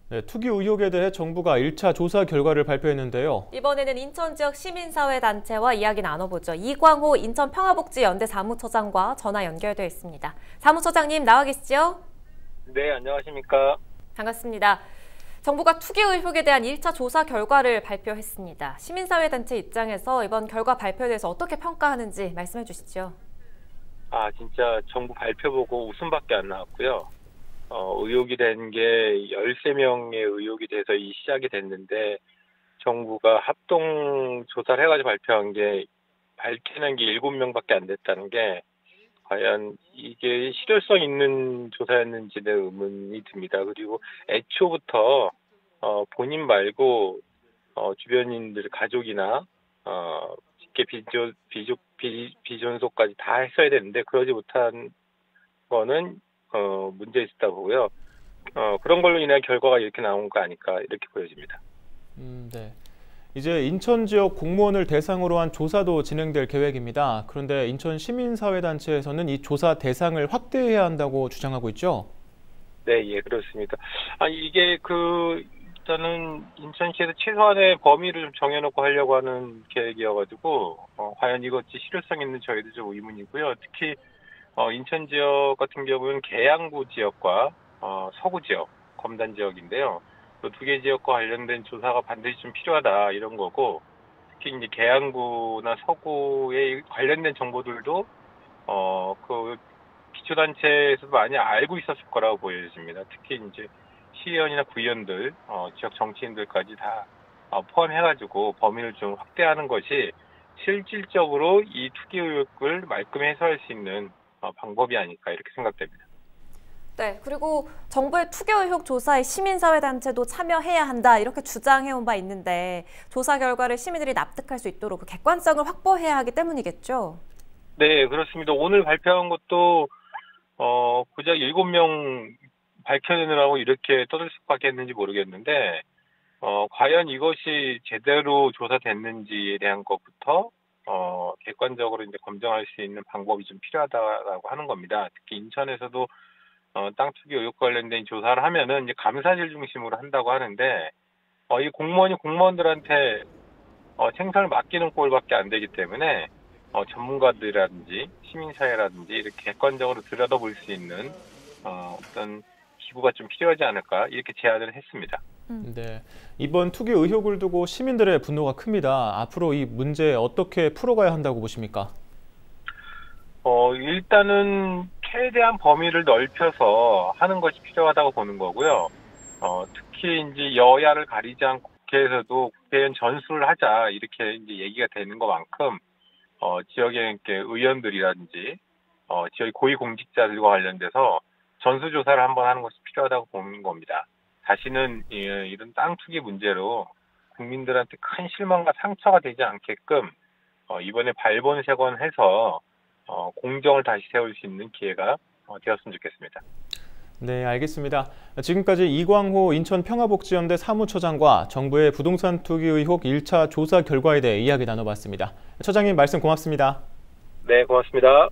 네, 투기 의혹에 대해 정부가 1차 조사 결과를 발표했는데요. 이번에는 인천 지역 시민사회단체와 이야기 나눠보죠. 이광호 인천평화복지연대 사무처장과 전화 연결되어 있습니다. 사무처장님 나와 계시죠? 네, 안녕하십니까. 반갑습니다. 정부가 투기 의혹에 대한 1차 조사 결과를 발표했습니다. 시민사회단체 입장에서 이번 결과 발표에 대해서 어떻게 평가하는지 말씀해 주시죠. 진짜 정부 발표 보고 웃음밖에 안 나왔고요. 의혹이 된 게 13명의 의혹이 돼서 시작이 됐는데 정부가 합동 조사를 해가지고 발표한 게 밝혀낸 게 7명밖에 안 됐다는 게 과연 이게 실효성 있는 조사였는지 내 의문이 듭니다. 그리고 애초부터 본인 말고 주변인들 가족이나 직계 비존속까지 다 했어야 되는데 그러지 못한 거는 문제 있었다 보고요. 그런 걸로 인한 결과가 이렇게 나온 거 아닐까 이렇게 보여집니다. 네. 이제 인천 지역 공무원을 대상으로 한 조사도 진행될 계획입니다. 그런데 인천 시민사회단체에서는 이 조사 대상을 확대해야 한다고 주장하고 있죠? 네, 예, 그렇습니다. 이게 일단은 인천시에서 최소한의 범위를 좀 정해놓고 하려고 하는 계획이어가지고 과연 이것이 실효성 있는 저희도 좀 의문이고요. 특히 인천 지역 같은 경우는 계양구 지역과 서구 지역, 검단 지역인데요. 그 두 개 지역과 관련된 조사가 반드시 좀 필요하다 이런 거고, 특히 이제 계양구나 서구에 관련된 정보들도 그 기초단체에서도 많이 알고 있었을 거라고 보여집니다. 특히 이제 시의원이나 구의원들, 지역 정치인들까지 다 포함해가지고 범위를 좀 확대하는 것이 실질적으로 이 투기 의혹을 말끔히 해소할 수 있는 방법이 아닐까 이렇게 생각됩니다. 네, 그리고 정부의 투기 의혹 조사에 시민사회단체도 참여해야 한다 이렇게 주장해온 바 있는데 조사 결과를 시민들이 납득할 수 있도록 그 객관성을 확보해야 하기 때문이겠죠? 네, 그렇습니다. 오늘 발표한 것도 고작 7명 밝혀내느라고 이렇게 떠들썩하게 했는지 모르겠는데 과연 이것이 제대로 조사됐는지에 대한 것부터 객관적으로 이제 검증할 수 있는 방법이 좀 필요하다라고 하는 겁니다. 특히 인천에서도 땅 투기 의혹 관련된 조사를 하면은 이제 감사실 중심으로 한다고 하는데 이 공무원이 공무원들한테 생선을 맡기는 꼴밖에 안 되기 때문에 전문가들이라든지 시민사회라든지 이렇게 객관적으로 들여다볼 수 있는 어떤 기구가 좀 필요하지 않을까 이렇게 제안을 했습니다. 네, 이번 투기 의혹을 두고 시민들의 분노가 큽니다. 앞으로 이 문제 어떻게 풀어가야 한다고 보십니까? 일단은 최대한 범위를 넓혀서 하는 것이 필요하다고 보는 거고요. 특히 이제 여야를 가리지 않고 국회에서도 국회의원 전수를 하자 이렇게 이제 얘기가 되는 것만큼 지역의 이렇게 의원들이라든지 지역 고위공직자들과 관련돼서 전수조사를 한번 하는 것이 필요하다고 보는 겁니다. 다시는 이런 땅 투기 문제로 국민들한테 큰 실망과 상처가 되지 않게끔 이번에 발본색원해서 공정을 다시 세울 수 있는 기회가 되었으면 좋겠습니다. 네, 알겠습니다. 지금까지 이광호 인천평화복지연대 사무처장과 정부의 부동산 투기 의혹 1차 조사 결과에 대해 이야기 나눠봤습니다. 처장님 말씀 고맙습니다. 네, 고맙습니다.